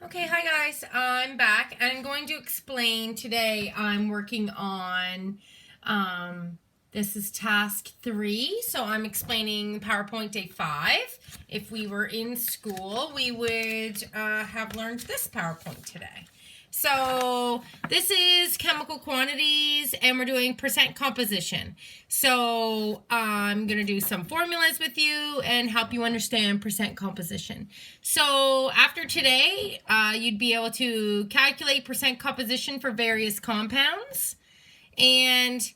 Okay, hi guys, I'm back and I'm going to explain today. I'm working on, this is task 3, so I'm explaining PowerPoint day 5. If we were in school, we would have learned this PowerPoint today. So this is chemical quantities and we're doing percent composition. So I'm going to do some formulas with you and help you understand percent composition. So after today, you'd be able to calculate percent composition for various compounds. And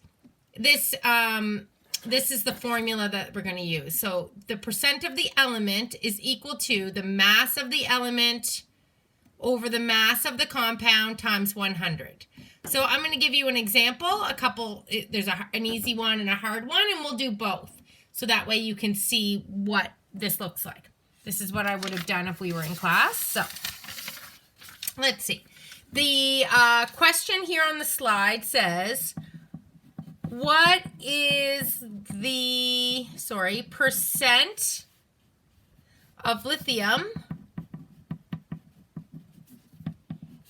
this is the formula that we're going to use. So the percent of the element is equal to the mass of the element over the mass of the compound times 100. So I'm going to give you an example, there's an easy one and a hard one, and we'll do both. So that way you can see what this looks like. This is what I would have done if we were in class. So let's see. The question here on the slide says, what is the, percent of lithium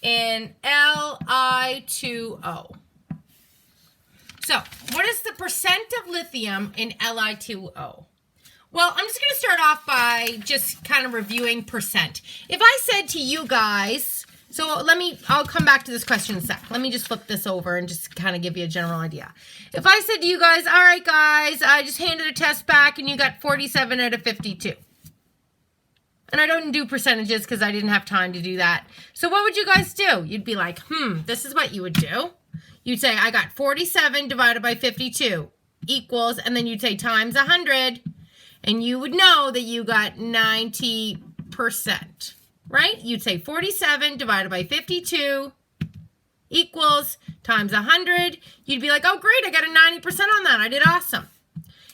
in Li2O. So, what is the percent of lithium in Li2O? Well, I'm just going to start off by just kind of reviewing percent. If I said to you guys, I'll come back to this question in a sec. Let me just flip this over and just kind of give you a general idea. If I said to you guys, all right, guys, I just handed a test back and you got 47 out of 52. And I don't do percentages because I didn't have time to do that. So what would you guys do? You'd be like, this is what you would do. You'd say, I got 47 divided by 52 equals, and then you'd say times 100. And you would know that you got 90%, right? You'd say 47 divided by 52 equals times 100. You'd be like, oh, great, I got a 90% on that. I did awesome.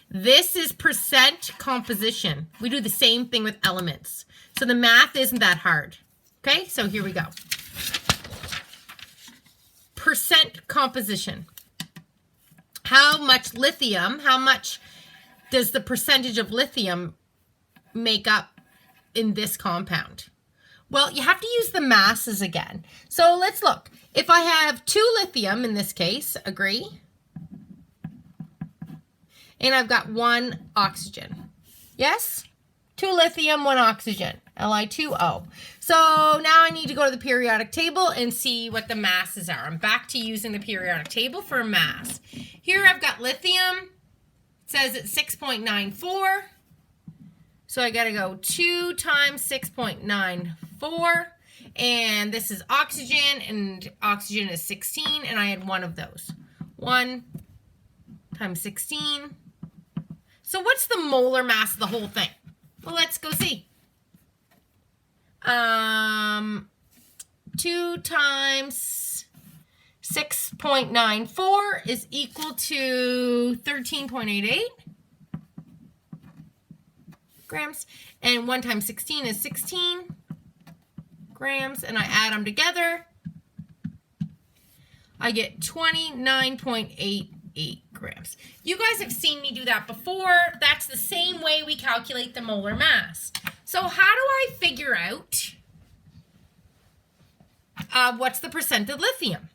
This is percent composition. We do the same thing with elements. So the math isn't that hard. Okay, so here we go. Percent composition. How much does the percentage of lithium make up in this compound? Well, you have to use the masses again. So let's look. If I have 2 lithium in this case, agree? And I've got 1 oxygen. Yes? 2 lithium, 1 oxygen. Li2O. So now I need to go to the periodic table and see what the masses are. I'm back to using the periodic table for a mass. Here I've got lithium. It says it's 6.94. So I got to go 2 times 6.94. And this is oxygen, and oxygen is 16, and I had 1 of those. 1 times 16. So what's the molar mass of the whole thing? Well, let's go see. 2 times 6.94 is equal to 13.88 grams. And 1 times 16 is 16 grams. And I add them together. I get 29.88 grams. You guys have seen me do that before. That's the same way we calculate the molar mass. So how do I figure out what's the percent of lithium?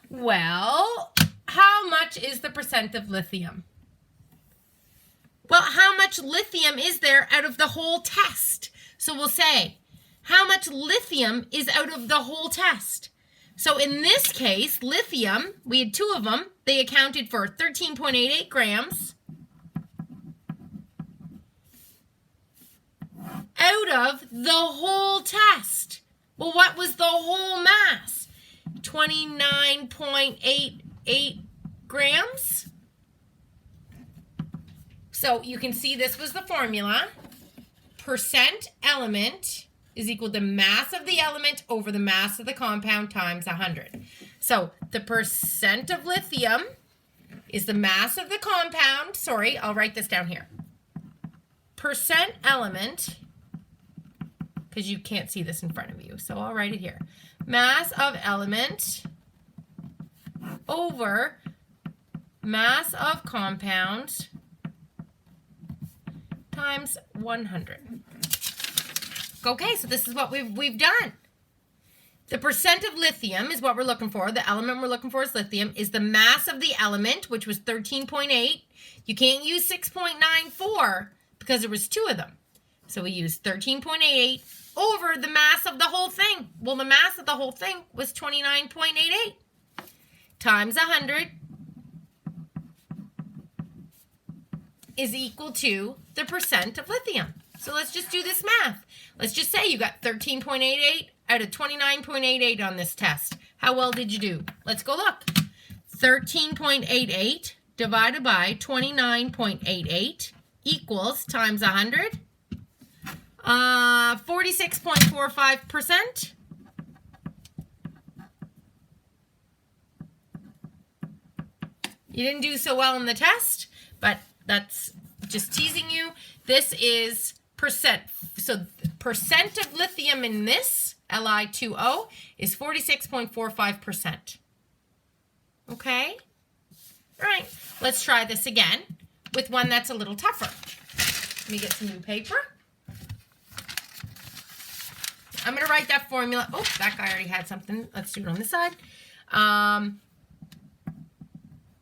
Well, how much is the percent of lithium? Well, how much lithium is there out of the whole test? So we'll say, how much lithium is out of the whole test? So in this case, lithium, we had 2 of them. They accounted for 13.88 grams out of the whole test. Well, what was the whole mass? 29.88 grams. So you can see this was the formula. Percent element is equal to mass of the element over the mass of the compound times 100. So the percent of lithium is the mass of the compound. Sorry, I'll write this down here. Percent element, because you can't see this in front of you, so I'll write it here. Mass of element over mass of compound times 100. Okay, so this is what we've done. The percent of lithium is what we're looking for. The element we're looking for is lithium, is the mass of the element, which was 13.8. You can't use 6.94 because there was two of them. So we used 13.88 over the mass of the whole thing. Well, the mass of the whole thing was 29.88 times 100 is equal to the percent of lithium. So let's just do this math. Let's just say you got 13.88 out of 29.88 on this test. How well did you do? Let's go look. 13.88 divided by 29.88 equals times 100. 46.45%. You didn't do so well in the test, but that's just teasing you. This is percent. So percent of lithium in this, Li2O, is 46.45%. Okay? All right, let's try this again with one that's a little tougher. Let me get some new paper. I'm going to write that formula. Oh, that guy already had something. Let's do it on this side.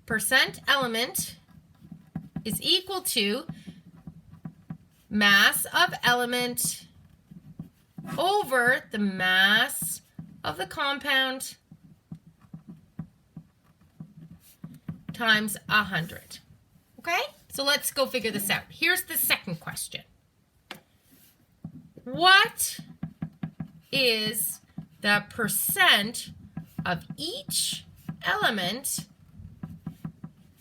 Percent element is equal to mass of element over the mass of the compound times 100. Okay? So let's go figure this out. Here's the second question. What is the percent of each element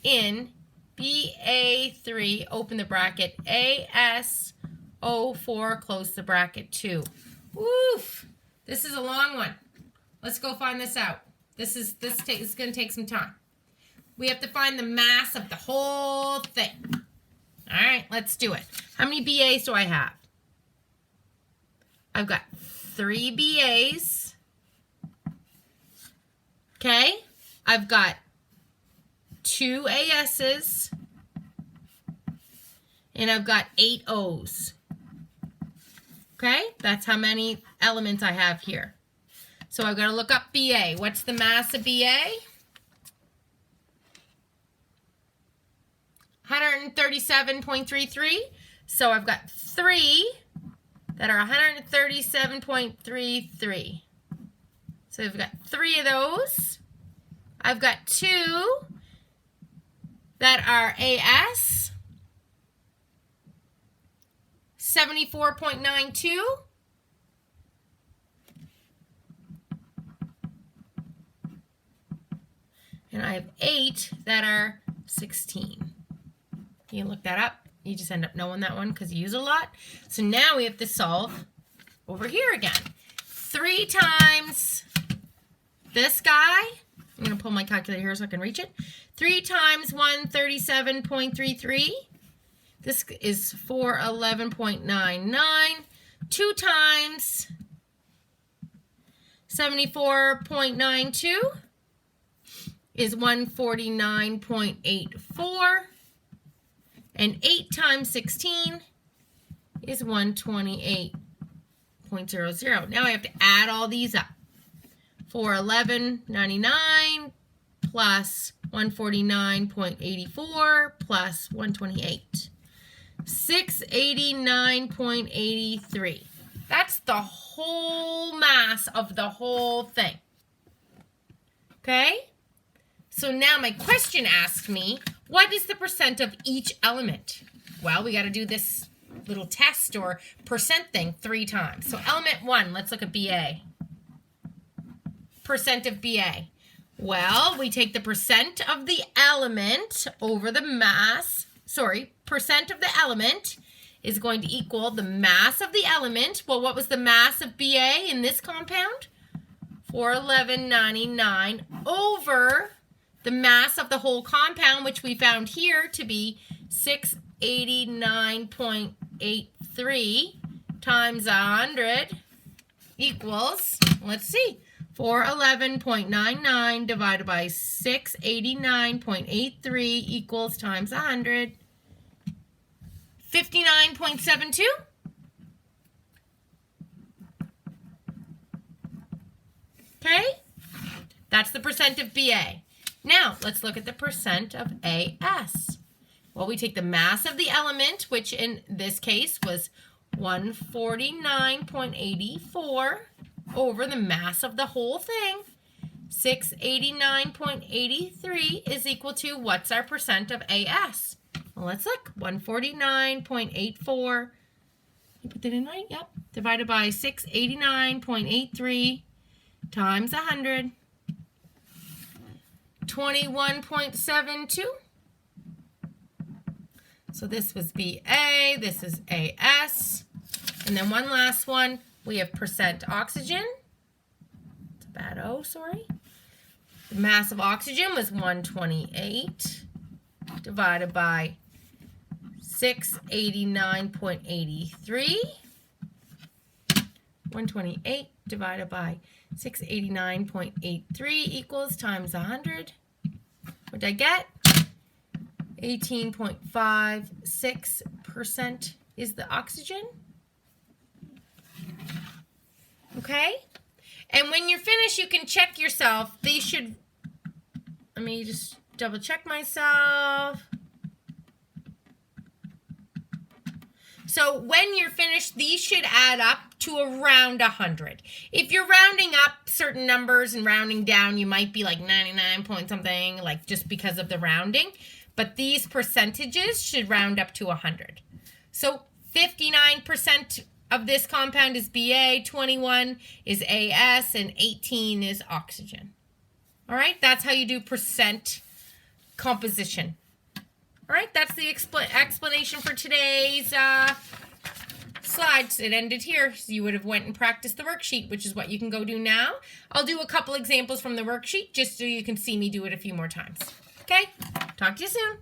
in BA3, open the bracket, ASO4, close the bracket 2. Woof! This is a long one. Let's go find this out. This is going to take some time. We have to find the mass of the whole thing. All right, let's do it. How many BAs do I have? I've got 3 BAs. Okay? I've got 2 AS's. And I've got 8 O's. Okay? That's how many elements I have here. So I've got to look up BA. What's the mass of BA? 137.33. So I've got 3 that are 137.33. So I've got 3 of those. I've got 2 that are AS, 74.92. And I have 8 that are 16. You can look that up. You just end up knowing that one because you use it a lot. So now we have to solve over here again. 3 times this guy. I'm going to pull my calculator here so I can reach it. 3 times 137.33. This is 411.99. 2 times 74.92 is 149.84. And 8 times 16 is 128.00. Now I have to add all these up. 411.99 plus 149.84 plus 128. 689.83. That's the whole mass of the whole thing. Okay? So now my question asks me, what is the percent of each element? Well, we got to do this little test or percent thing 3 times. So element 1, let's look at BA. Percent of BA. Well, we take the percent of the element over the mass. Sorry, percent of the element is going to equal the mass of the element. Well, what was the mass of BA in this compound? 411.99 over the mass of the whole compound, which we found here to be 689.83 times 100 equals, let's see, 411.99 divided by 689.83 equals times 100. 59.72? Okay? That's the percent of BA. Now, let's look at the percent of AS. Well, we take the mass of the element, which in this case was 149.84 over the mass of the whole thing. 689.83 is equal to, what's our percent of AS? Well, let's look. 149.84. You put that in right? Yep. Divided by 689.83 times 100. 21.72. So this was BA, this is AS. And then one last one, we have percent oxygen. It's a bad O, sorry. The mass of oxygen was 128 divided by 689.83. 128 divided by 689.83 equals times 100. What did I get? 18.56% is the oxygen. Okay? And when you're finished, you can check yourself. These should, let me just double check myself. So when you're finished, these should add up to around 100. If you're rounding up certain numbers and rounding down, you might be like 99 point something, like just because of the rounding. But these percentages should round up to 100. So 59% of this compound is BA, 21 is AS, and 18 is oxygen. All right, that's how you do percent composition. All right, that's the explanation for today's slides. It ended here, so you would have went and practiced the worksheet, which is what you can go do now. I'll do a couple examples from the worksheet just so you can see me do it a few more times. Okay, talk to you soon.